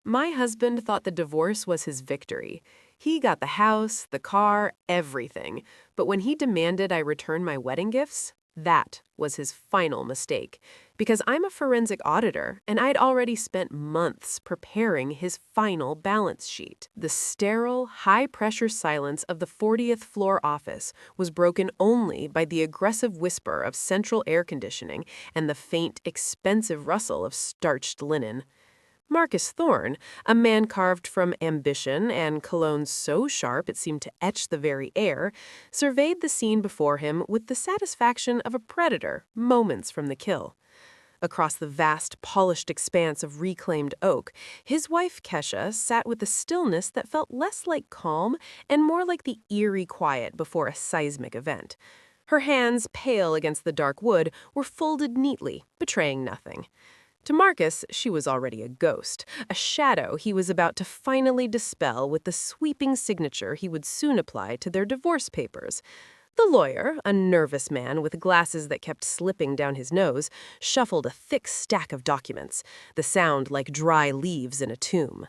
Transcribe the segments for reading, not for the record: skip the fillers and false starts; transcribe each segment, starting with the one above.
My husband thought the divorce was his victory. He got the house, the car, everything. But when he demanded I return my wedding gifts, that was his final mistake. Because I'm a forensic auditor, and I'd already spent months preparing his final balance sheet. The sterile, high-pressure silence of the 40th floor office was broken only by the aggressive whisper of central air conditioning and the faint, expensive rustle of starched linen. Marcus Thorne, a man carved from ambition and cologne so sharp it seemed to etch the very air, surveyed the scene before him with the satisfaction of a predator moments from the kill. Across the vast, polished expanse of reclaimed oak, his wife Kesha sat with a stillness that felt less like calm and more like the eerie quiet before a seismic event. Her hands, pale against the dark wood, were folded neatly, betraying nothing. To Marcus, she was already a ghost, a shadow he was about to finally dispel with the sweeping signature he would soon apply to their divorce papers. The lawyer, a nervous man with glasses that kept slipping down his nose, shuffled a thick stack of documents, the sound like dry leaves in a tomb.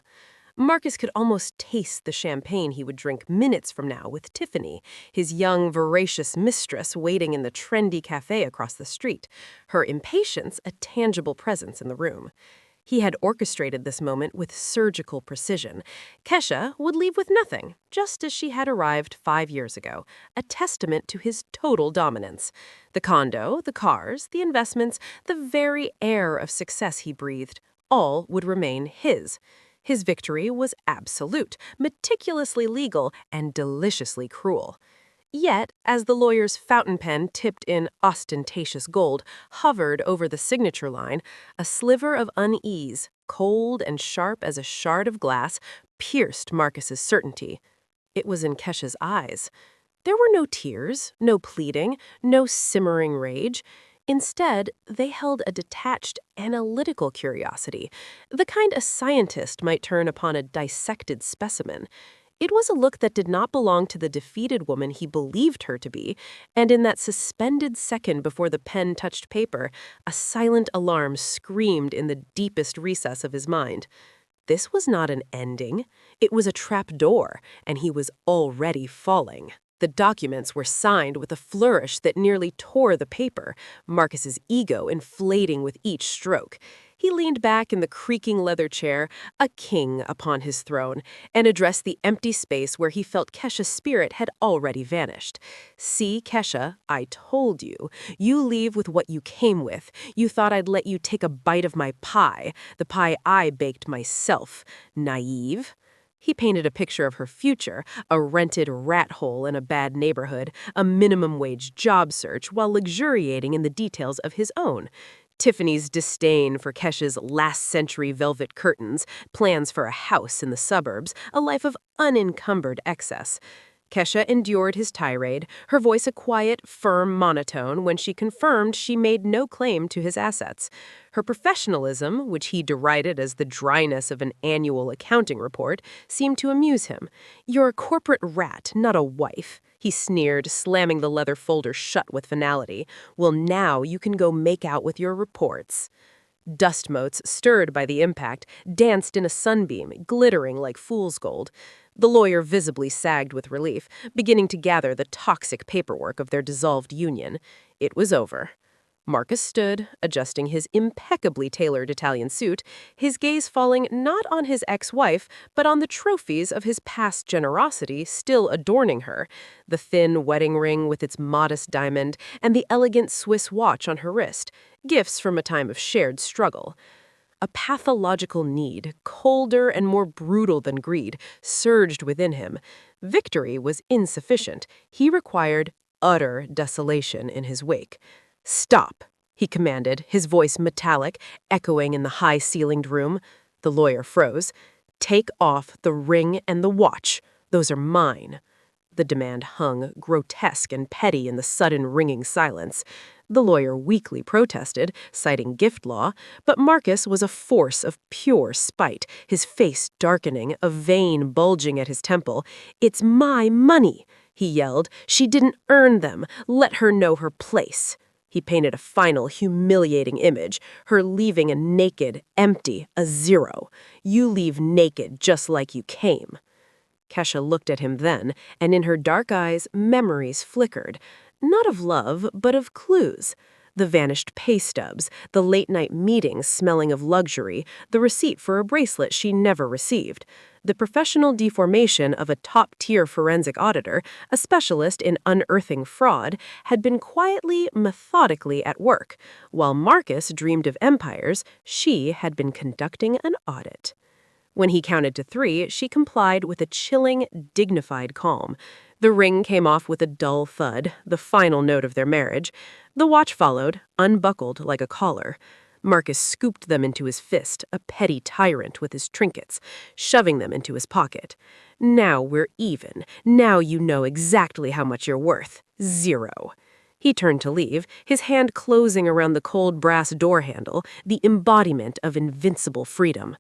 Marcus could almost taste the champagne he would drink minutes from now with Tiffany, his young, voracious mistress waiting in the trendy cafe across the street, her impatience a tangible presence in the room. He had orchestrated this moment with surgical precision. Kesha would leave with nothing, just as she had arrived 5 years ago, a testament to his total dominance. The condo, the cars, the investments, the very air of success he breathed, all would remain his. His victory was absolute, meticulously legal, and deliciously cruel. Yet, as the lawyer's fountain pen tipped in ostentatious gold hovered over the signature line, a sliver of unease, cold and sharp as a shard of glass, pierced Marcus's certainty. It was in Kesha's eyes. There were no tears, no pleading, no simmering rage. Instead, they held a detached, analytical curiosity, the kind a scientist might turn upon a dissected specimen. It was a look that did not belong to the defeated woman he believed her to be, and in that suspended second before the pen touched paper, a silent alarm screamed in the deepest recess of his mind. This was not an ending. It was a trap door, and he was already falling. The documents were signed with a flourish that nearly tore the paper, Marcus's ego inflating with each stroke. He leaned back in the creaking leather chair, a king upon his throne, and addressed the empty space where he felt Kesha's spirit had already vanished. "See, Kesha, I told you. You leave with what you came with. You thought I'd let you take a bite of my pie, the pie I baked myself. Naive?" He painted a picture of her future, a rented rat hole in a bad neighborhood, a minimum-wage job search, while luxuriating in the details of his own. Tiffany's disdain for Kesha's last-century velvet curtains, plans for a house in the suburbs, a life of unencumbered excess. Kesha endured his tirade, her voice a quiet, firm monotone when she confirmed she made no claim to his assets. Her professionalism, which he derided as the dryness of an annual accounting report, seemed to amuse him. "You're a corporate rat, not a wife," he sneered, slamming the leather folder shut with finality. "Well, now you can go make out with your reports." Dust motes, stirred by the impact, danced in a sunbeam, glittering like fool's gold. The lawyer visibly sagged with relief, beginning to gather the toxic paperwork of their dissolved union. It was over. Marcus stood, adjusting his impeccably tailored Italian suit, his gaze falling not on his ex-wife, but on the trophies of his past generosity still adorning her, the thin wedding ring with its modest diamond, and the elegant Swiss watch on her wrist, gifts from a time of shared struggle. A pathological need, colder and more brutal than greed, surged within him. Victory was insufficient. He required utter desolation in his wake. "Stop," he commanded, his voice metallic, echoing in the high-ceilinged room. The lawyer froze. "Take off the ring and the watch. Those are mine." The demand hung, grotesque and petty in the sudden ringing silence. The lawyer weakly protested, citing gift law, but Marcus was a force of pure spite, his face darkening, a vein bulging at his temple. "It's my money," he yelled. "She didn't earn them. Let her know her place." He painted a final, humiliating image, her leaving a naked, empty, a zero. You leave naked just like you came. Kesha looked at him then, and in her dark eyes, memories flickered. Not of love, but of clues. The vanished pay stubs, the late-night meetings smelling of luxury, the receipt for a bracelet she never received. The professional deformation of a top-tier forensic auditor, a specialist in unearthing fraud, had been quietly, methodically at work. While Marcus dreamed of empires, she had been conducting an audit. When he counted to 3, she complied with a chilling, dignified calm. The ring came off with a dull thud, the final note of their marriage. The watch followed, unbuckled like a collar. Marcus scooped them into his fist, a petty tyrant with his trinkets, shoving them into his pocket. Now we're even. Now you know exactly how much you're worth. 0. He turned to leave, his hand closing around the cold brass door handle, the embodiment of invincible freedom.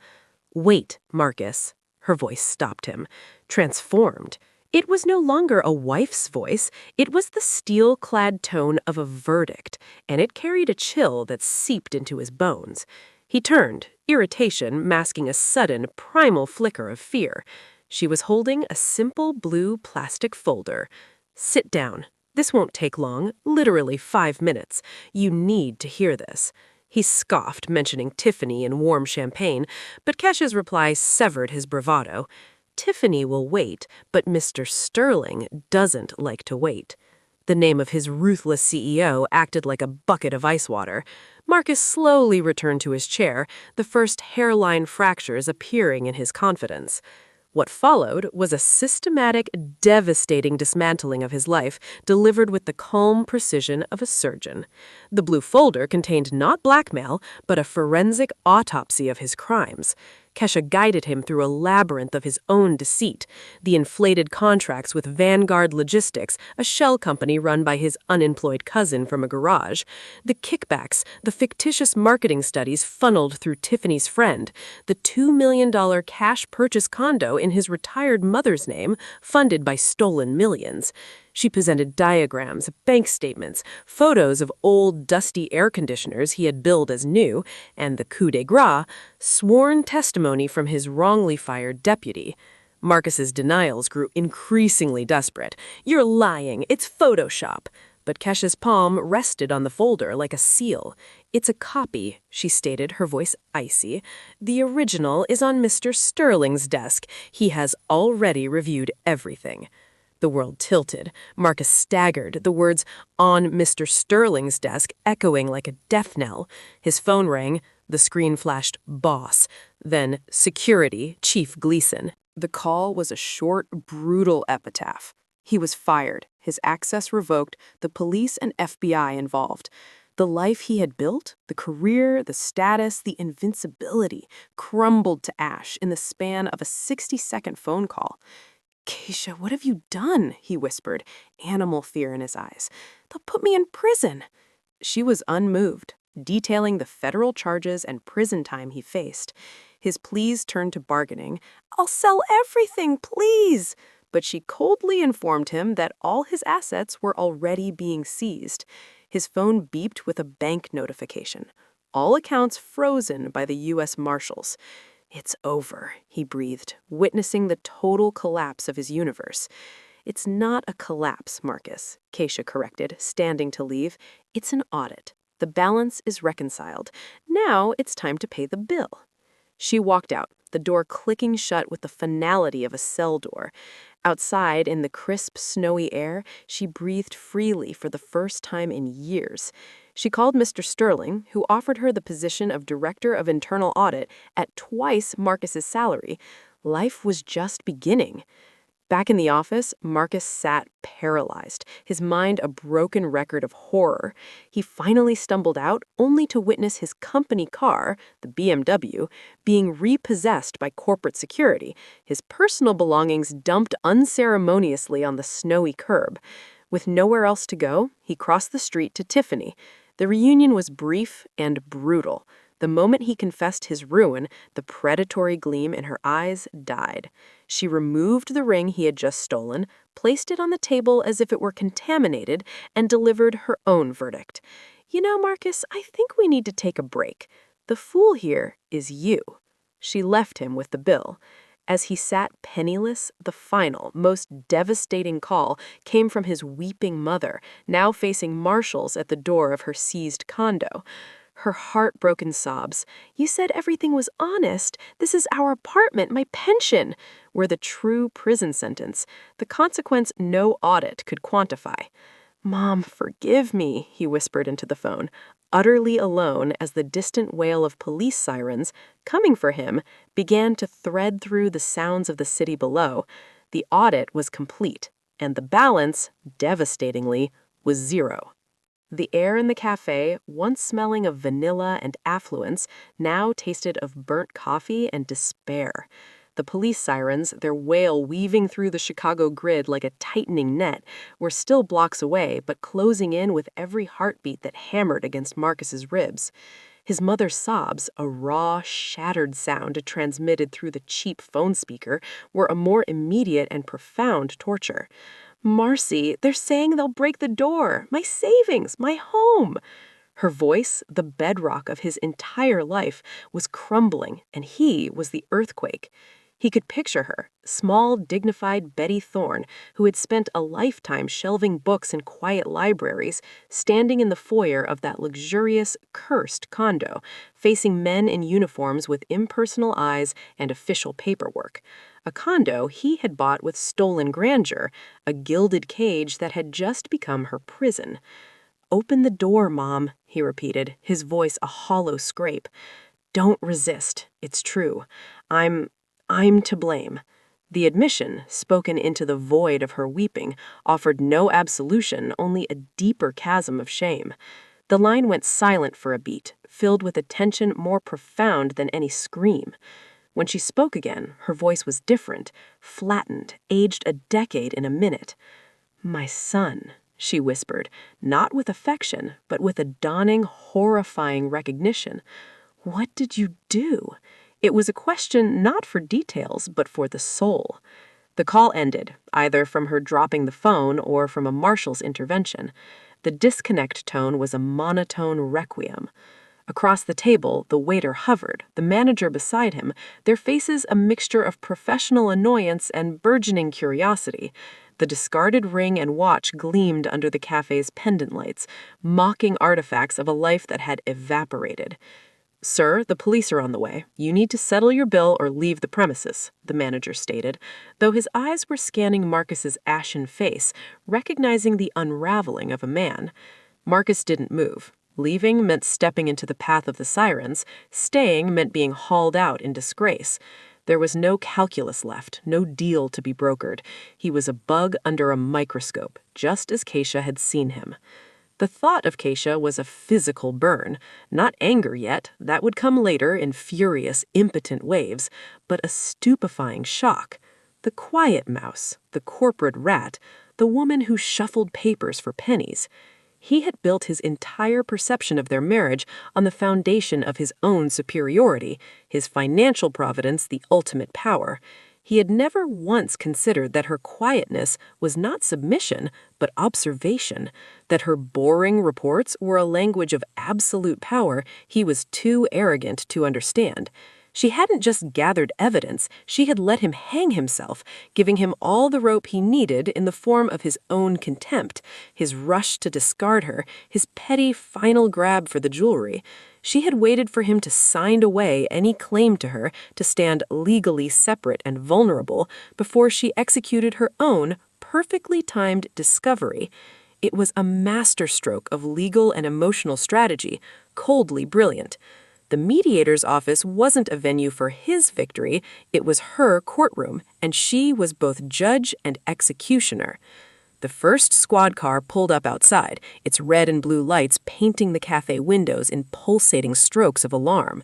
Wait, Marcus. Her voice stopped him. Transformed. It was no longer a wife's voice. It was the steel-clad tone of a verdict, and it carried a chill that seeped into his bones. He turned, irritation masking a sudden, primal flicker of fear. She was holding a simple blue plastic folder. Sit down. This won't take long, literally 5 minutes. You need to hear this. He scoffed, mentioning Tiffany and warm champagne, but Kesha's reply severed his bravado. Tiffany will wait, but Mr. Sterling doesn't like to wait. The name of his ruthless CEO acted like a bucket of ice water. Marcus slowly returned to his chair, the first hairline fractures appearing in his confidence. What followed was a systematic, devastating dismantling of his life, delivered with the calm precision of a surgeon. The blue folder contained not blackmail, but a forensic autopsy of his crimes. Kesha guided him through a labyrinth of his own deceit, the inflated contracts with Vanguard Logistics, a shell company run by his unemployed cousin from a garage, the kickbacks, the fictitious marketing studies funneled through Tiffany's friend, the $2 million cash purchase condo in his retired mother's name, funded by stolen millions. She presented diagrams, bank statements, photos of old, dusty air conditioners he had billed as new, and the coup de grace, sworn testimony from his wrongly fired deputy. Marcus's denials grew increasingly desperate. "You're lying. It's Photoshop." But Kesha's palm rested on the folder like a seal. "It's a copy," she stated, her voice icy. "The original is on Mr. Sterling's desk. He has already reviewed everything." The world tilted. Marcus staggered, the words "on Mr. Sterling's desk" echoing like a death knell. His phone rang. The screen flashed "boss," then "security, Chief Gleason." The call was a short, brutal epitaph. He was fired, his access revoked, the police and FBI involved. The life he had built, the career, the status, the invincibility, crumbled to ash in the span of a 60-second phone call. "Kesha, what have you done?" he whispered, animal fear in his eyes. "They'll put me in prison." She was unmoved, detailing the federal charges and prison time he faced. His pleas turned to bargaining. "I'll sell everything, please." But she coldly informed him that all his assets were already being seized. His phone beeped with a bank notification. All accounts frozen by the U.S. Marshals. "It's over," he breathed, witnessing the total collapse of his universe. "It's not a collapse, Marcus," Kesha corrected, standing to leave. "It's an audit. The balance is reconciled. Now it's time to pay the bill." She walked out, the door clicking shut with the finality of a cell door. Outside, in the crisp, snowy air, she breathed freely for the first time in years. She called Mr. Sterling, who offered her the position of Director of Internal Audit at twice Marcus's salary. Life was just beginning. Back in the office, Marcus sat paralyzed, his mind a broken record of horror. He finally stumbled out, only to witness his company car, the BMW, being repossessed by corporate security, his personal belongings dumped unceremoniously on the snowy curb. With nowhere else to go, he crossed the street to Tiffany. The reunion was brief and brutal. The moment he confessed his ruin, the predatory gleam in her eyes died. She removed the ring he had just stolen, placed it on the table as if it were contaminated, and delivered her own verdict. You know, Marcus, I think we need to take a break. The fool here is you. She left him with the bill. As he sat penniless, the final, most devastating call came from his weeping mother, now facing marshals at the door of her seized condo. Her heartbroken sobs, "You said everything was honest. This is our apartment, my pension," were the true prison sentence, the consequence no audit could quantify. "Mom, forgive me," he whispered into the phone, utterly alone as the distant wail of police sirens, coming for him, began to thread through the sounds of the city below. The audit was complete, and the balance, devastatingly, was zero. The air in the cafe, once smelling of vanilla and affluence, now tasted of burnt coffee and despair. The police sirens, their wail weaving through the Chicago grid like a tightening net, were still blocks away, but closing in with every heartbeat that hammered against Marcus's ribs. His mother's sobs, a raw, shattered sound transmitted through the cheap phone speaker, were a more immediate and profound torture. "Marcy, they're saying they'll break the door. My savings, my home." Her voice, the bedrock of his entire life, was crumbling, and he was the earthquake. He could picture her, small, dignified Betty Thorne, who had spent a lifetime shelving books in quiet libraries, standing in the foyer of that luxurious, cursed condo, facing men in uniforms with impersonal eyes and official paperwork. A condo he had bought with stolen grandeur, a gilded cage that had just become her prison. "Open the door, Mom," he repeated, his voice a hollow scrape. "Don't resist. It's true. I'm to blame." The admission, spoken into the void of her weeping, offered no absolution, only a deeper chasm of shame. The line went silent for a beat, filled with a tension more profound than any scream. When she spoke again, her voice was different, flattened, aged a decade in a minute. "My son," she whispered, not with affection, but with a dawning, horrifying recognition. "What did you do?" It was a question not for details, but for the soul. The call ended, either from her dropping the phone or from a marshal's intervention. The disconnect tone was a monotone requiem. Across the table, the waiter hovered, the manager beside him, their faces a mixture of professional annoyance and burgeoning curiosity. The discarded ring and watch gleamed under the cafe's pendant lights, mocking artifacts of a life that had evaporated. "Sir, the police are on the way. You need to settle your bill or leave the premises," the manager stated, though his eyes were scanning Marcus's ashen face, recognizing the unraveling of a man. Marcus didn't move. Leaving meant stepping into the path of the sirens. Staying meant being hauled out in disgrace. There was no calculus left, no deal to be brokered. He was a bug under a microscope, just as Keisha had seen him. The thought of Keisha was a physical burn, not anger yet, that would come later in furious, impotent waves, but a stupefying shock. The quiet mouse, the corporate rat, the woman who shuffled papers for pennies. He had built his entire perception of their marriage on the foundation of his own superiority, his financial providence the ultimate power. He had never once considered that her quietness was not submission, but observation, that her boring reports were a language of absolute power he was too arrogant to understand. She hadn't just gathered evidence, she had let him hang himself, giving him all the rope he needed in the form of his own contempt, his rush to discard her, his petty final grab for the jewelry. She had waited for him to sign away any claim to her, to stand legally separate and vulnerable, before she executed her own perfectly timed discovery. It was a masterstroke of legal and emotional strategy, coldly brilliant. The mediator's office wasn't a venue for his victory, it was her courtroom, and she was both judge and executioner. The first squad car pulled up outside, its red and blue lights painting the cafe windows in pulsating strokes of alarm.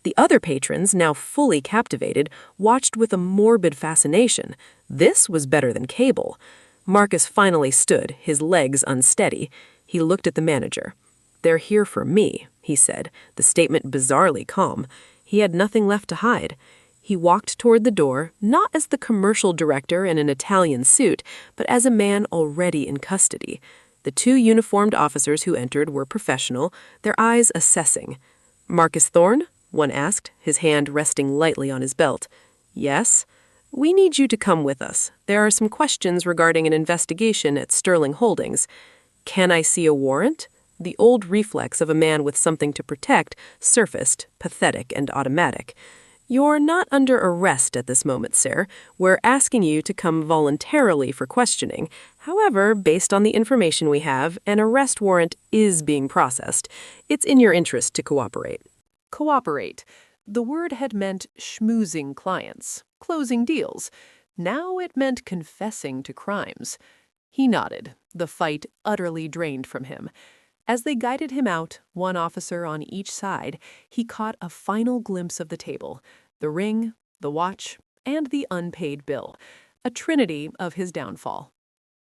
The other patrons, now fully captivated, watched with a morbid fascination. This was better than cable. Marcus finally stood, his legs unsteady. He looked at the manager. "They're here for me," he said, the statement bizarrely calm. He had nothing left to hide. He walked toward the door, not as the commercial director in an Italian suit, but as a man already in custody. The two uniformed officers who entered were professional, their eyes assessing. "Marcus Thorne?" one asked, his hand resting lightly on his belt. "Yes." "We need you to come with us. There are some questions regarding an investigation at Sterling Holdings." "Can I see a warrant?" The old reflex of a man with something to protect surfaced, pathetic and automatic. "You're not under arrest at this moment, sir. We're asking you to come voluntarily for questioning. However, based on the information we have, an arrest warrant is being processed. It's in your interest to cooperate." Cooperate. The word had meant schmoozing clients, closing deals. Now it meant confessing to crimes. He nodded, the fight utterly drained from him. As they guided him out, one officer on each side, he caught a final glimpse of the table, the ring, the watch, and the unpaid bill, a trinity of his downfall.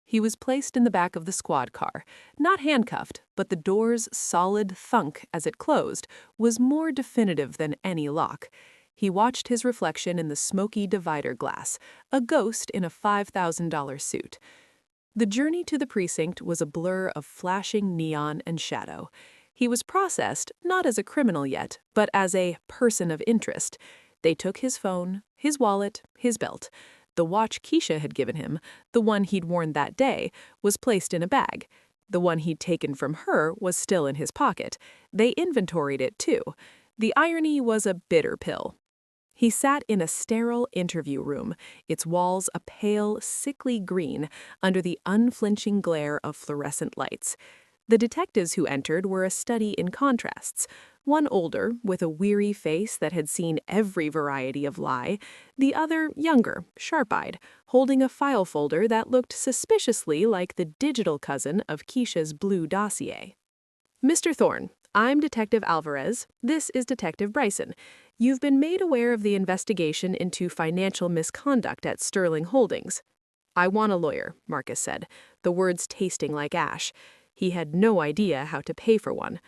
He was placed in the back of the squad car, not handcuffed, but the door's solid thunk as it closed was more definitive than any lock. He watched his reflection in the smoky divider glass, a ghost in a $5,000 suit. The journey to the precinct was a blur of flashing neon and shadow. He was processed not as a criminal yet, but as a person of interest. They took his phone, his wallet, his belt. The watch Keisha had given him, the one he'd worn that day, was placed in a bag. The one he'd taken from her was still in his pocket. They inventoried it, too. The irony was a bitter pill. He sat in a sterile interview room, its walls a pale, sickly green under the unflinching glare of fluorescent lights. The detectives who entered were a study in contrasts. One older, with a weary face that had seen every variety of lie, the other younger, sharp-eyed, holding a file folder that looked suspiciously like the digital cousin of Keisha's blue dossier. "Mr. Thorne, I'm Detective Alvarez. This is Detective Bryson. You've been made aware of the investigation into financial misconduct at Sterling Holdings." "I want a lawyer," Marcus said, the words tasting like ash. He had no idea how to pay for one.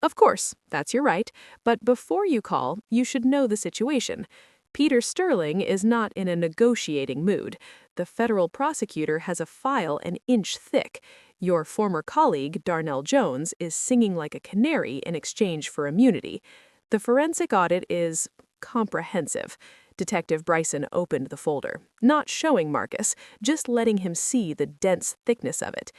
"Of course, that's your right, but before you call, you should know the situation. Peter Sterling is not in a negotiating mood. The federal prosecutor has a file an inch thick. Your former colleague, Darnell Jones, is singing like a canary in exchange for immunity. The forensic audit is comprehensive." Detective Bryson opened the folder, not showing Marcus, just letting him see the dense thickness of it.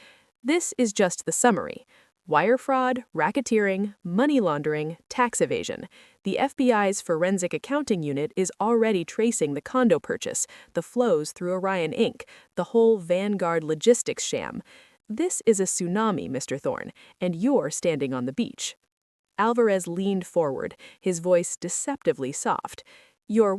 "This is just the summary. Wire fraud, racketeering, money laundering, tax evasion. The FBI's Forensic Accounting Unit is already tracing the condo purchase, the flows through Orion Inc., the whole Vanguard logistics sham. This is a tsunami, Mr. Thorne, and you're standing on the beach." Alvarez leaned forward, his voice deceptively soft. "Your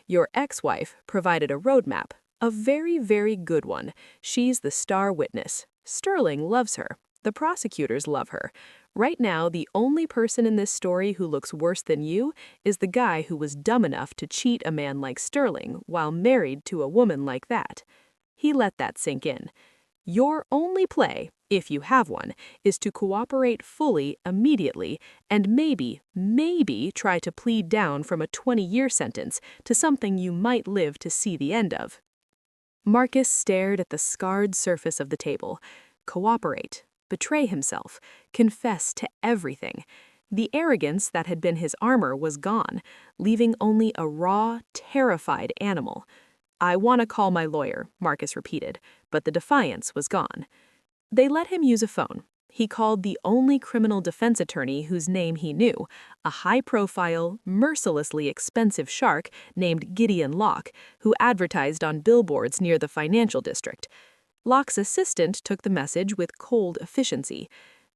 your ex-wife, provided a roadmap. A very, very good one. She's the star witness. Sterling loves her. The prosecutors love her. Right now, the only person in this story who looks worse than you is the guy who was dumb enough to cheat a man like Sterling while married to a woman like that." He let that sink in. "Your only play, if you have one, is to cooperate fully, immediately, and maybe try to plead down from a 20-year sentence to something you might live to see the end of." Marcus stared at the scarred surface of the table. Cooperate, betray himself, confess to everything. The arrogance that had been his armor was gone, leaving only a raw, terrified animal. "I want to call my lawyer," Marcus repeated, but the defiance was gone. They let him use a phone. He called the only criminal defense attorney whose name he knew, a high-profile, mercilessly expensive shark named Gideon Locke, who advertised on billboards near the financial district. Locke's assistant took the message with cold efficiency.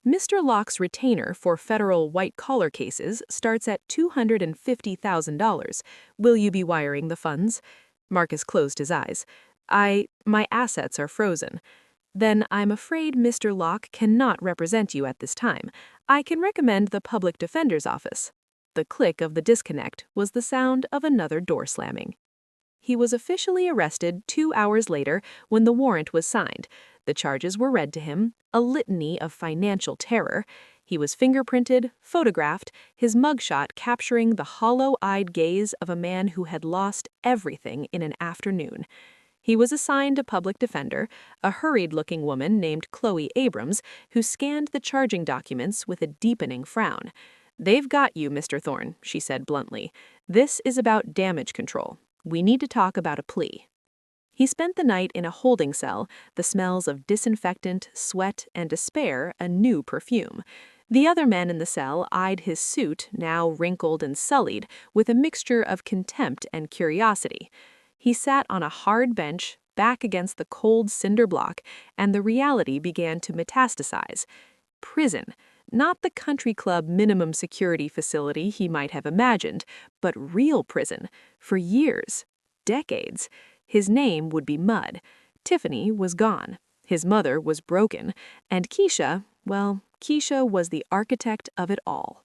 "Mr. Locke's retainer for federal white-collar cases starts at $250,000. Will you be wiring the funds?" Marcus closed his eyes. My assets are frozen." "Then I'm afraid Mr. Locke cannot represent you at this time. I can recommend the public defender's office." The click of the disconnect was the sound of another door slamming. He was officially arrested 2 hours later when the warrant was signed. The charges were read to him, a litany of financial terror. He was fingerprinted, photographed, his mugshot capturing the hollow-eyed gaze of a man who had lost everything in an afternoon. He was assigned a public defender, a hurried-looking woman named Chloe Abrams, who scanned the charging documents with a deepening frown. "They've got you, Mr. Thorne," she said bluntly. "This is about damage control. We need to talk about a plea." He spent the night in a holding cell, the smells of disinfectant, sweat, and despair a new perfume. The other men in the cell eyed his suit, now wrinkled and sullied, with a mixture of contempt and curiosity. He sat on a hard bench, back against the cold cinder block, and the reality began to metastasize. Prison. Not the country club minimum security facility he might have imagined, but real prison. For years. Decades. His name would be mud. Tiffany was gone. His mother was broken. And Keisha, well, Keisha was the architect of it all.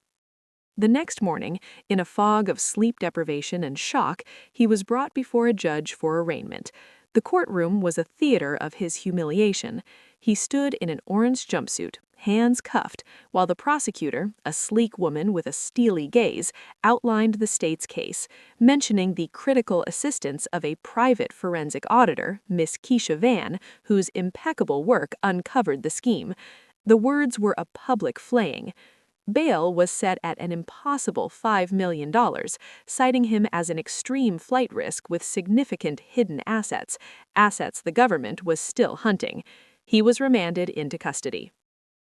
The next morning, in a fog of sleep deprivation and shock, he was brought before a judge for arraignment. The courtroom was a theater of his humiliation. He stood in an orange jumpsuit, hands cuffed, while the prosecutor, a sleek woman with a steely gaze, outlined the state's case, mentioning the critical assistance of a private forensic auditor, Miss Keisha Van, whose impeccable work uncovered the scheme. The words were a public flaying. Bail was set at an impossible $5 million, citing him as an extreme flight risk with significant hidden assets the government was still hunting. He was remanded into custody.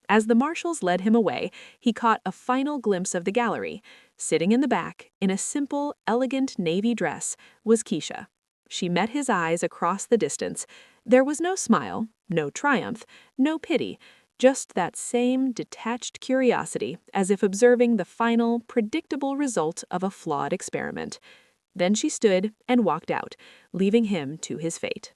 As the marshals led him away, he caught a final glimpse of the gallery. Sitting in the back, in a simple, elegant navy dress, was Keisha. She met his eyes across the distance. There was no smile, no triumph, no pity, just that same detached curiosity, as if observing the final, predictable result of a flawed experiment. Then she stood and walked out, leaving him to his fate.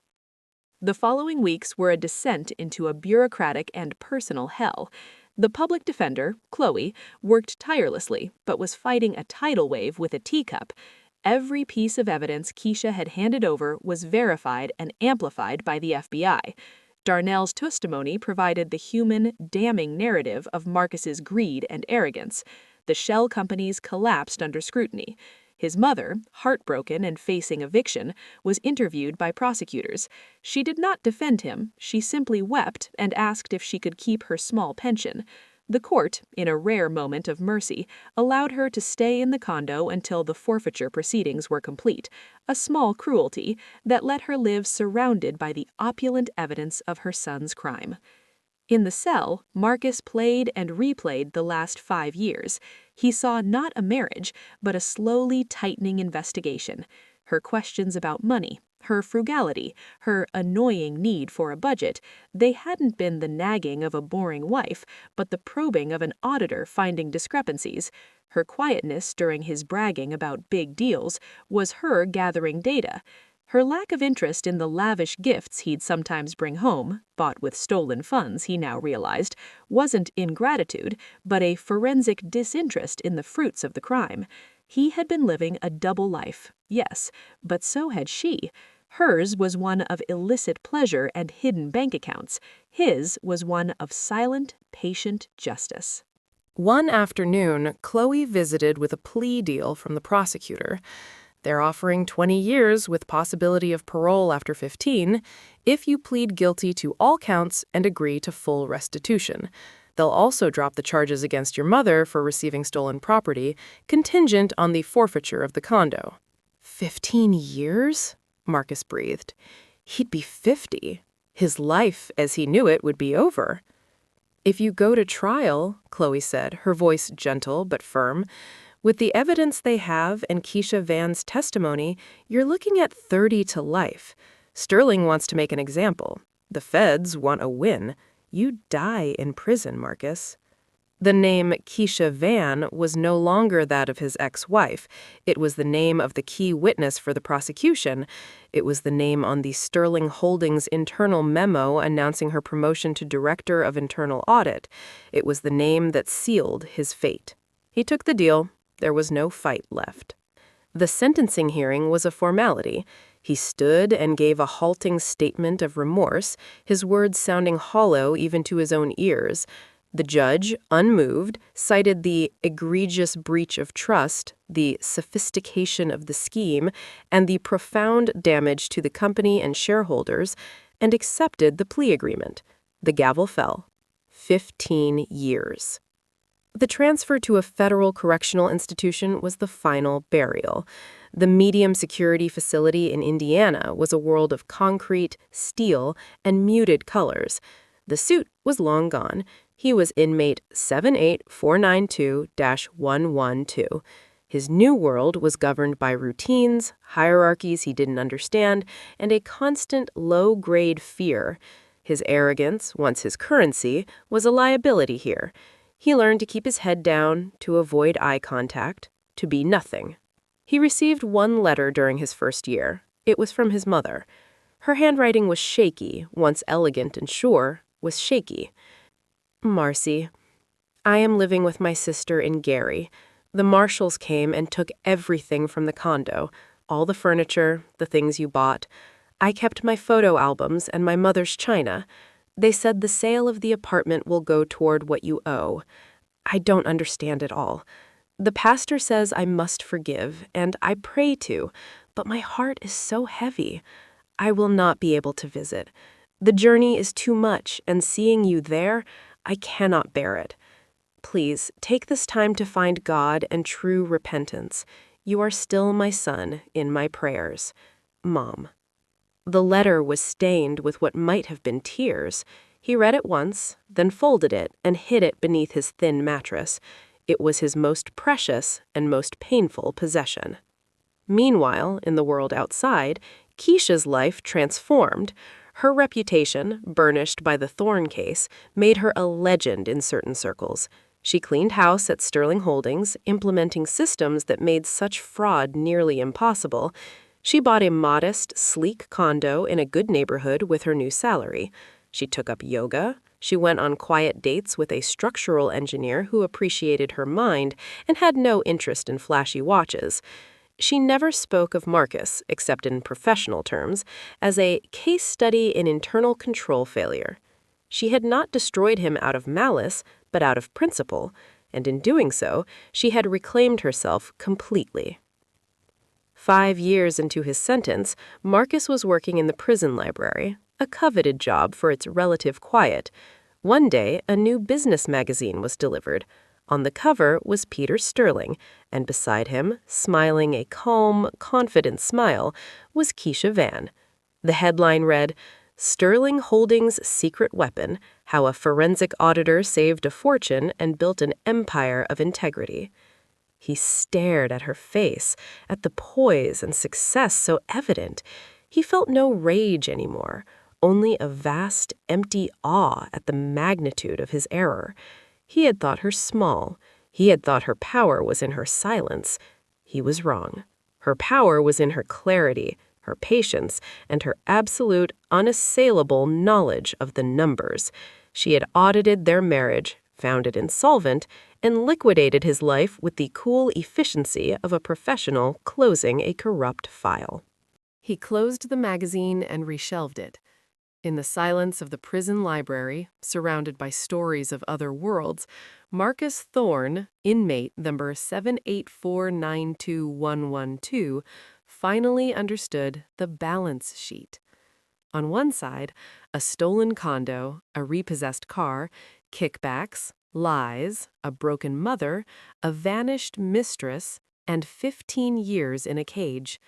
The following weeks were a descent into a bureaucratic and personal hell. The public defender, Chloe, worked tirelessly, but was fighting a tidal wave with a teacup. Every piece of evidence Keisha had handed over was verified and amplified by the FBI. Darnell's testimony provided the human, damning narrative of Marcus's greed and arrogance. The shell companies collapsed under scrutiny. His mother, heartbroken and facing eviction, was interviewed by prosecutors. She did not defend him, she simply wept and asked if she could keep her small pension. The court, in a rare moment of mercy, allowed her to stay in the condo until the forfeiture proceedings were complete, a small cruelty that let her live surrounded by the opulent evidence of her son's crime. In the cell, Marcus played and replayed the last 5 years. He saw not a marriage, but a slowly tightening investigation. Her questions about money, her frugality, her annoying need for a budget, they hadn't been the nagging of a boring wife, but the probing of an auditor finding discrepancies. Her quietness during his bragging about big deals was her gathering data. Her lack of interest in the lavish gifts he'd sometimes bring home, bought with stolen funds, he now realized, wasn't ingratitude, but a forensic disinterest in the fruits of the crime. He had been living a double life, yes, but so had she. Hers was one of illicit pleasure and hidden bank accounts. His was one of silent, patient justice. One afternoon, Chloe visited with a plea deal from the prosecutor. They're offering 20 years with possibility of parole after 15 if you plead guilty to all counts and agree to full restitution. They'll also drop the charges against your mother for receiving stolen property, contingent on the forfeiture of the condo. 15 years? Marcus breathed. He'd be 50. His life, as he knew it, would be over. If you go to trial, Chloe said, her voice gentle but firm, with the evidence they have and Keisha Van's testimony, you're looking at 30 to life. Sterling wants to make an example. The feds want a win. You die in prison, Marcus. The name Keisha Van was no longer that of his ex-wife. It was the name of the key witness for the prosecution. It was the name on the Sterling Holdings internal memo announcing her promotion to Director of Internal Audit. It was the name that sealed his fate. He took the deal. There was no fight left. The sentencing hearing was a formality. He stood and gave a halting statement of remorse, his words sounding hollow even to his own ears. The judge, unmoved, cited the egregious breach of trust, the sophistication of the scheme, and the profound damage to the company and shareholders, and accepted the plea agreement. The gavel fell. 15 years. The transfer to a federal correctional institution was the final burial. The medium security facility in Indiana was a world of concrete, steel, and muted colors. The suit was long gone. He was inmate 78492-112. His new world was governed by routines, hierarchies he didn't understand, and a constant low-grade fear. His arrogance, once his currency, was a liability here. He learned to keep his head down, to avoid eye contact, to be nothing. He received one letter during his first year. It was from his mother. Her handwriting was shaky, once elegant and sure, was shaky. Marcy, I am living with my sister in Gary. The marshals came and took everything from the condo, all the furniture, the things you bought. I kept my photo albums and my mother's china. They said the sale of the apartment will go toward what you owe. I don't understand it all. The pastor says I must forgive, and I pray to, but my heart is so heavy. I will not be able to visit. The journey is too much, and seeing you there, I cannot bear it. Please, take this time to find God and true repentance. You are still my son in my prayers. Mom. The letter was stained with what might have been tears. He read it once, then folded it and hid it beneath his thin mattress. It was his most precious and most painful possession. Meanwhile, in the world outside, Keisha's life transformed. Her reputation, burnished by the Thorne case, made her a legend in certain circles. She cleaned house at Sterling Holdings, implementing systems that made such fraud nearly impossible. She bought a modest, sleek condo in a good neighborhood with her new salary. She took up yoga. She went on quiet dates with a structural engineer who appreciated her mind and had no interest in flashy watches. She never spoke of Marcus, except in professional terms, as a case study in internal control failure. She had not destroyed him out of malice, but out of principle, and in doing so, she had reclaimed herself completely. 5 years into his sentence, Marcus was working in the prison library, a coveted job for its relative quiet. One day, a new business magazine was delivered. On the cover was Peter Sterling, and beside him, smiling a calm, confident smile, was Keisha Van. The headline read, "Sterling Holdings' Secret Weapon: How a Forensic Auditor Saved a Fortune and Built an Empire of Integrity." He stared at her face, at the poise and success so evident. He felt no rage anymore, only a vast, empty awe at the magnitude of his error. He had thought her small. He had thought her power was in her silence. He was wrong. Her power was in her clarity, her patience, and her absolute, unassailable knowledge of the numbers. She had audited their marriage, found it insolvent, and liquidated his life with the cool efficiency of a professional closing a corrupt file. He closed the magazine and reshelved it. In the silence of the prison library, surrounded by stories of other worlds, Marcus Thorne, inmate number 78492-112, finally understood the balance sheet. On one side, a stolen condo, a repossessed car, kickbacks, lies, a broken mother, a vanished mistress, and 15 years in a cage.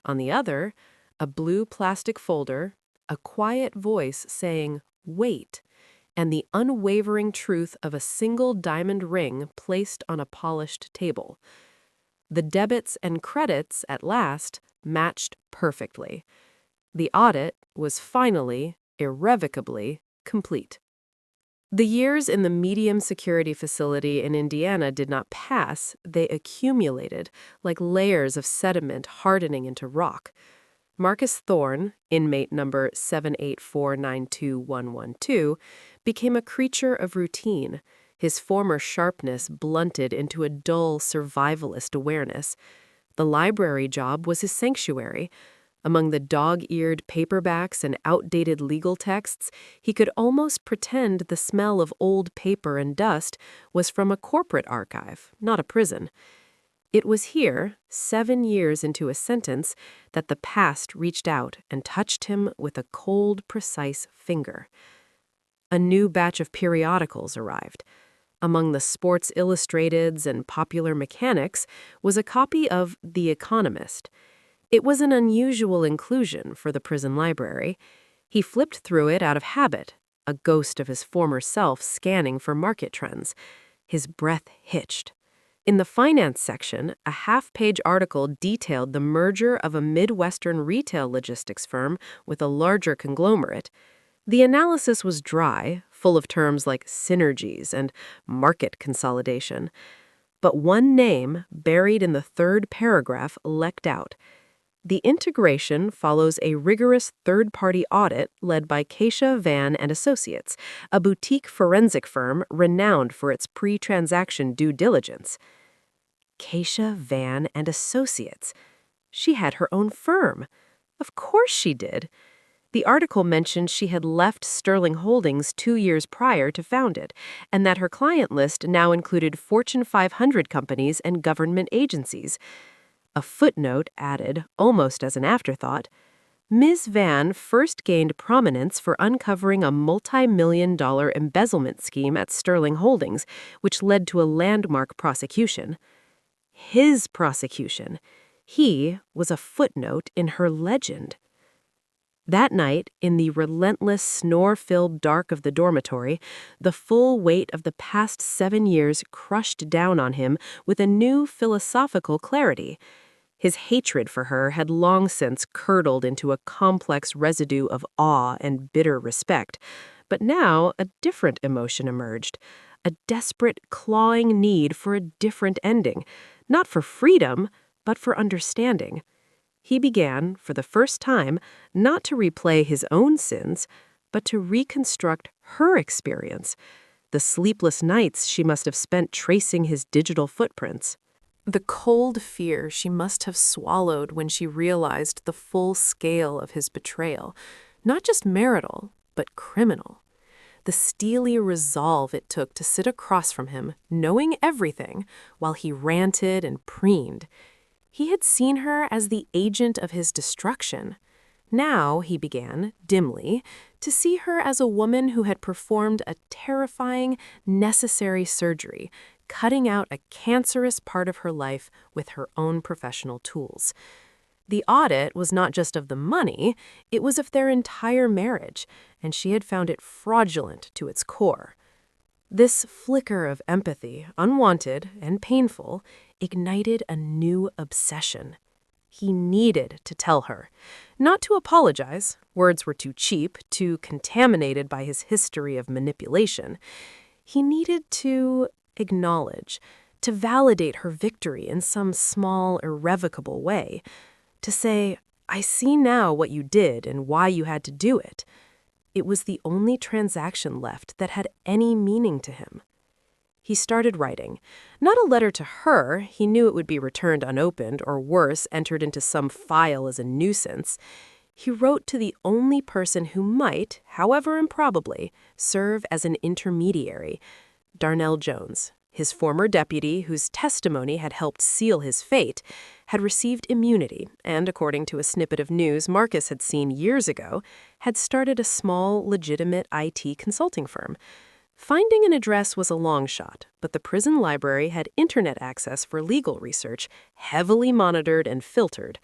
On the other, a blue plastic folder, a quiet voice saying, "Wait," and the unwavering truth of a single diamond ring placed on a polished table. The debits and credits, at last, matched perfectly. The audit was finally, irrevocably, complete. The years in the medium security facility in Indiana did not pass, they accumulated, like layers of sediment hardening into rock. Marcus Thorne, inmate number 78492-112, became a creature of routine, his former sharpness blunted into a dull survivalist awareness. The library job was his sanctuary. Among the dog-eared paperbacks and outdated legal texts, he could almost pretend the smell of old paper and dust was from a corporate archive, not a prison. It was here, 7 years into a sentence, that the past reached out and touched him with a cold, precise finger. A new batch of periodicals arrived. Among the Sports Illustrateds and Popular Mechanics was a copy of The Economist. It was an unusual inclusion for the prison library. He flipped through it out of habit, a ghost of his former self scanning for market trends. His breath hitched. In the finance section, a half-page article detailed the merger of a Midwestern retail logistics firm with a larger conglomerate. The analysis was dry, full of terms like synergies and market consolidation. But one name, buried in the third paragraph, leapt out. The integration follows a rigorous third-party audit led by Keisha Van and Associates, a boutique forensic firm renowned for its pre-transaction due diligence. Keisha Van and Associates. She had her own firm. Of course she did. The article mentioned she had left Sterling Holdings 2 years prior to found it, and that her client list now included Fortune 500 companies and government agencies. A footnote added, almost as an afterthought, Ms. Van first gained prominence for uncovering a multi-million-dollar embezzlement scheme at Sterling Holdings, which led to a landmark prosecution. His prosecution. He was a footnote in her legend. That night, in the relentless, snore-filled dark of the dormitory, the full weight of the past 7 years crushed down on him with a new philosophical clarity. His hatred for her had long since curdled into a complex residue of awe and bitter respect, but now a different emotion emerged, a desperate, clawing need for a different ending, not for freedom, but for understanding. He began, for the first time, not to replay his own sins, but to reconstruct her experience, the sleepless nights she must have spent tracing his digital footprints. The cold fear she must have swallowed when she realized the full scale of his betrayal, not just marital, but criminal. The steely resolve it took to sit across from him, knowing everything, while he ranted and preened. He had seen her as the agent of his destruction. Now he began, dimly, to see her as a woman who had performed a terrifying, necessary surgery, cutting out a cancerous part of her life with her own professional tools. The audit was not just of the money, it was of their entire marriage, and she had found it fraudulent to its core. This flicker of empathy, unwanted and painful, ignited a new obsession. He needed to tell her. Not to apologize, words were too cheap, too contaminated by his history of manipulation. He needed to acknowledge, to validate her victory in some small, irrevocable way, to say, I see now what you did and why you had to do it. It was the only transaction left that had any meaning to him. He started writing. Not a letter to her, he knew it would be returned unopened, or worse, entered into some file as a nuisance. He wrote to the only person who might, however improbably, serve as an intermediary, Darnell Jones. His former deputy, whose testimony had helped seal his fate, had received immunity and, according to a snippet of news Marcus had seen years ago, had started a small, legitimate IT consulting firm. Finding an address was a long shot, but the prison library had internet access for legal research, heavily monitored and filtered.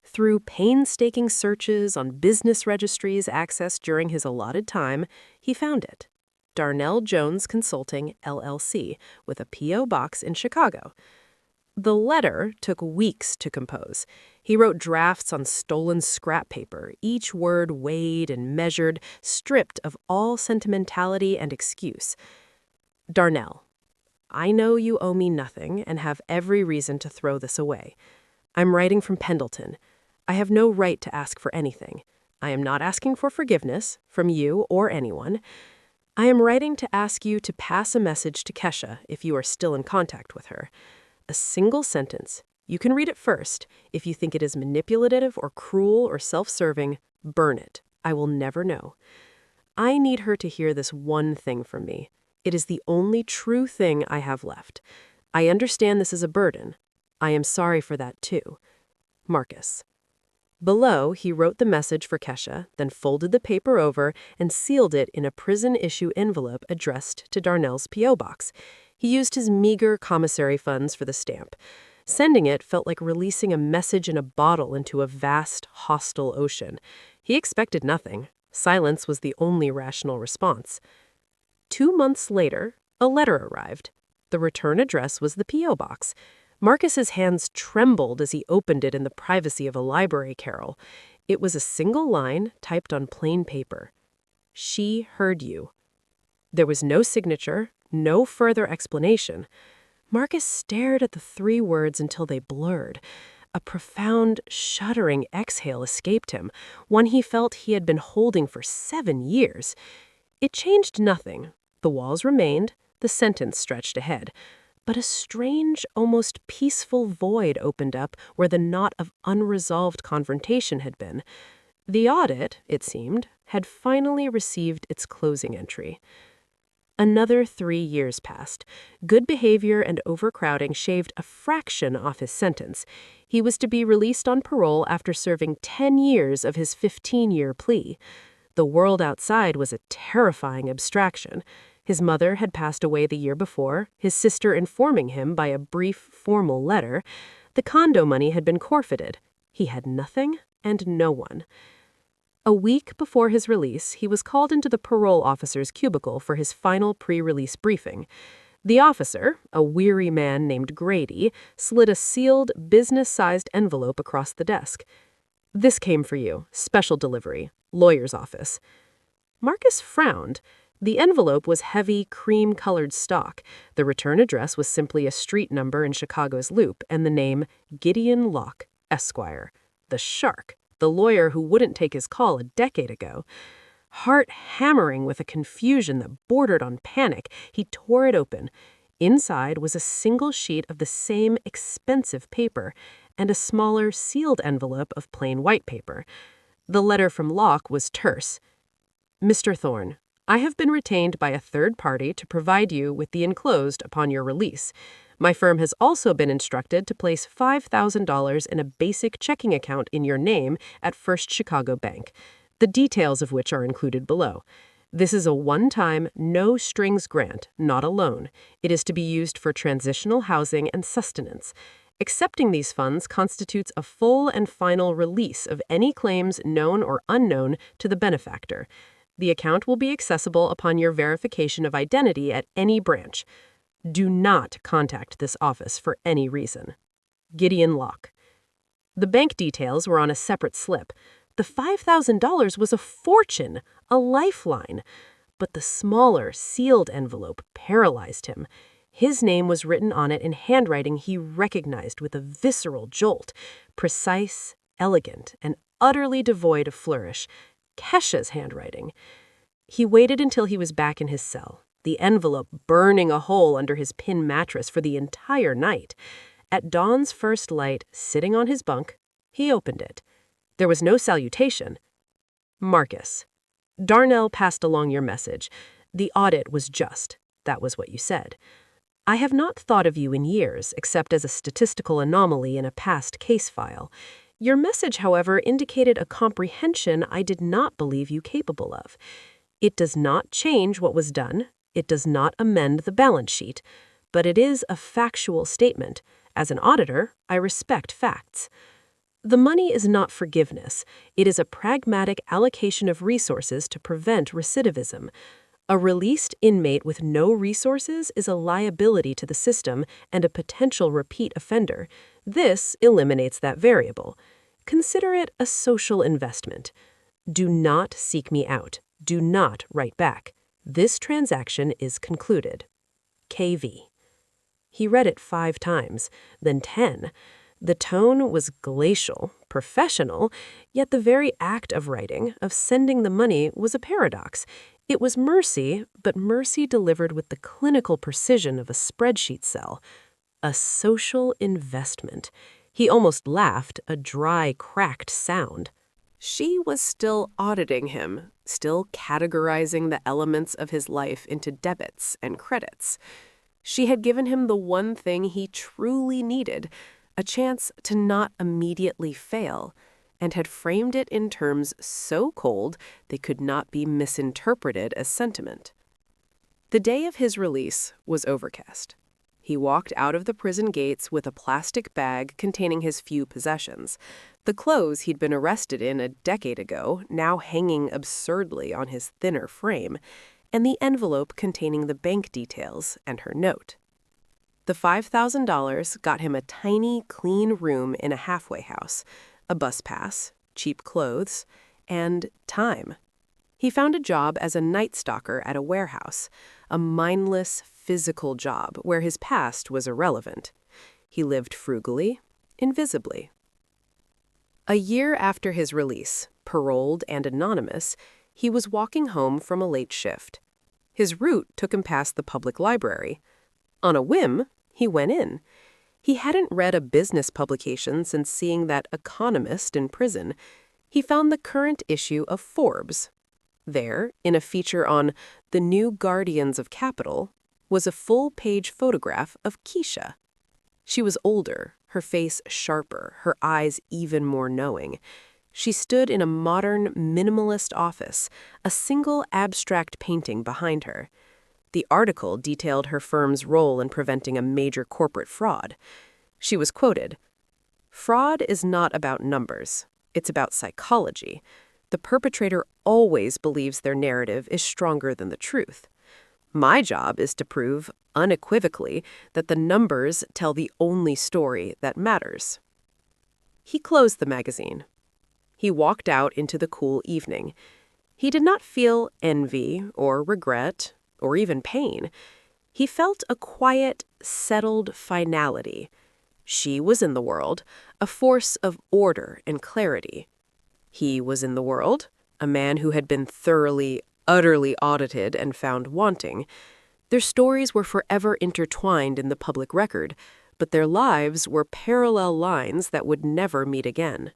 Through painstaking searches on business registries accessed during his allotted time, he found it. Darnell Jones Consulting, LLC, with a P.O. box in Chicago. The letter took weeks to compose. He wrote drafts on stolen scrap paper, each word weighed and measured, stripped of all sentimentality and excuse. Darnell, I know you owe me nothing and have every reason to throw this away. I'm writing from Pendleton. I have no right to ask for anything. I am not asking for forgiveness from you or anyone. I am writing to ask you to pass a message to Kesha if you are still in contact with her. A single sentence. You can read it first. If you think it is manipulative or cruel or self-serving, burn it. I will never know. I need her to hear this one thing from me. It is the only true thing I have left. I understand this is a burden. I am sorry for that too. Marcus. Below, he wrote the message for Kesha, then folded the paper over and sealed it in a prison-issue envelope addressed to Darnell's P.O. box. He used his meager commissary funds for the stamp. Sending it felt like releasing a message in a bottle into a vast, hostile ocean. He expected nothing. Silence was the only rational response. 2 months later, a letter arrived. The return address was the P.O. box. Marcus's hands trembled as he opened it in the privacy of a library carrel. It was a single line typed on plain paper. She heard you. There was no signature, no further explanation. Marcus stared at the 3 words until they blurred. A profound, shuddering exhale escaped him, one he felt he had been holding for 7 years. It changed nothing. The walls remained, the sentence stretched ahead. But a strange, almost peaceful void opened up where the knot of unresolved confrontation had been. The audit, it seemed, had finally received its closing entry. Another 3 years passed. Good behavior and overcrowding shaved a fraction off his sentence. He was to be released on parole after serving 10 years of his 15-year plea. The world outside was a terrifying abstraction. His mother had passed away the year before, his sister informing him by a brief, formal letter. The condo money had been forfeited. He had nothing and no one. A week before his release, he was called into the parole officer's cubicle for his final pre-release briefing. The officer, a weary man named Grady, slid a sealed, business-sized envelope across the desk. "This came for you. Special delivery. Lawyer's office." Marcus frowned. The envelope was heavy, cream-colored stock. The return address was simply a street number in Chicago's Loop and the name Gideon Locke, Esquire. The shark, the lawyer who wouldn't take his call a decade ago. Heart hammering with a confusion that bordered on panic, he tore it open. Inside was a single sheet of the same expensive paper and a smaller, sealed envelope of plain white paper. The letter from Locke was terse. "Mr. Thorne, I have been retained by a third party to provide you with the enclosed upon your release. My firm has also been instructed to place $5,000 in a basic checking account in your name at First Chicago Bank, the details of which are included below. This is a one-time, no-strings grant, not a loan. It is to be used for transitional housing and sustenance. Accepting these funds constitutes a full and final release of any claims known or unknown to the benefactor. The account will be accessible upon your verification of identity at any branch. Do not contact this office for any reason. Gideon Locke." The bank details were on a separate slip. The $5,000 was a fortune, a lifeline. But the smaller, sealed envelope paralyzed him. His name was written on it in handwriting he recognized with a visceral jolt. Precise, elegant, and utterly devoid of flourish. Kesha's handwriting. He waited until he was back in his cell, the envelope burning a hole under his pin mattress for the entire night. At dawn's first light, sitting on his bunk, he opened it. There was no salutation. "Marcus, Darnell passed along your message. The audit was just. That was what you said. I have not thought of you in years, except as a statistical anomaly in a past case file. Your message, however, indicated a comprehension I did not believe you capable of. It does not change what was done. It does not amend the balance sheet. But it is a factual statement. As an auditor, I respect facts. The money is not forgiveness. It is a pragmatic allocation of resources to prevent recidivism. A released inmate with no resources is a liability to the system and a potential repeat offender. This eliminates that variable. Consider it a social investment. Do not seek me out. Do not write back. This transaction is concluded. KV." He read it 5 times, then 10. The tone was glacial, professional, yet the very act of writing, of sending the money, was a paradox. It was mercy, but mercy delivered with the clinical precision of a spreadsheet cell. A social investment. He almost laughed, a dry, cracked sound. She was still auditing him, still categorizing the elements of his life into debits and credits. She had given him the one thing he truly needed, a chance to not immediately fail, and had framed it in terms so cold they could not be misinterpreted as sentiment. The day of his release was overcast. He walked out of the prison gates with a plastic bag containing his few possessions, the clothes he'd been arrested in a decade ago, now hanging absurdly on his thinner frame, and the envelope containing the bank details and her note. The $5,000 got him a tiny, clean room in a halfway house, a bus pass, cheap clothes, and time. He found a job as a night stalker at a warehouse, a mindless, physical job where his past was irrelevant. He lived frugally, invisibly. A year after his release, paroled and anonymous, he was walking home from a late shift. His route took him past the public library. On a whim, he went in. He hadn't read a business publication since seeing that economist in prison. He found the current issue of Forbes. There, in a feature on the new guardians of capital, was a full-page photograph of Keisha. She was older, her face sharper, her eyes even more knowing. She stood in a modern, minimalist office, a single abstract painting behind her. The article detailed her firm's role in preventing a major corporate fraud. She was quoted, "Fraud is not about numbers. It's about psychology. The perpetrator always believes their narrative is stronger than the truth. My job is to prove, unequivocally, that the numbers tell the only story that matters." He closed the magazine. He walked out into the cool evening. He did not feel envy or regret or even pain. He felt a quiet, settled finality. She was in the world, a force of order and clarity. He was in the world, a man who had been thoroughly, utterly audited and found wanting. Their stories were forever intertwined in the public record, but their lives were parallel lines that would never meet again.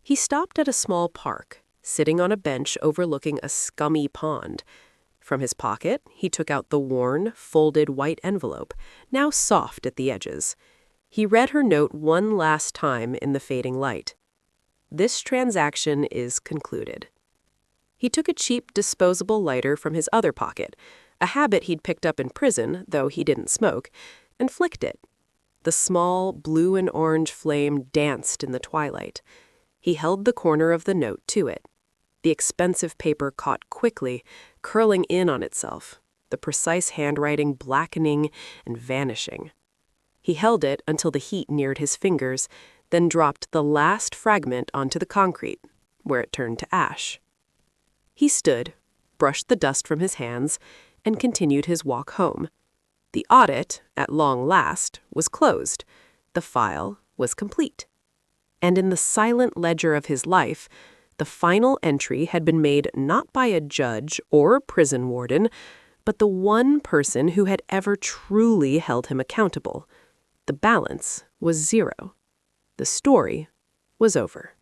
He stopped at a small park, sitting on a bench overlooking a scummy pond. From his pocket, he took out the worn, folded white envelope, now soft at the edges. He read her note one last time in the fading light. "This transaction is concluded." He took a cheap disposable lighter from his other pocket, a habit he'd picked up in prison, though he didn't smoke, and flicked it. The small blue and orange flame danced in the twilight. He held the corner of the note to it. The expensive paper caught quickly, curling in on itself, the precise handwriting blackening and vanishing. He held it until the heat neared his fingers, then dropped the last fragment onto the concrete, where it turned to ash. He stood, brushed the dust from his hands, and continued his walk home. The audit, at long last, was closed. The file was complete. And in the silent ledger of his life, the final entry had been made not by a judge or prison warden, but the one person who had ever truly held him accountable. The balance was 0. The story was over.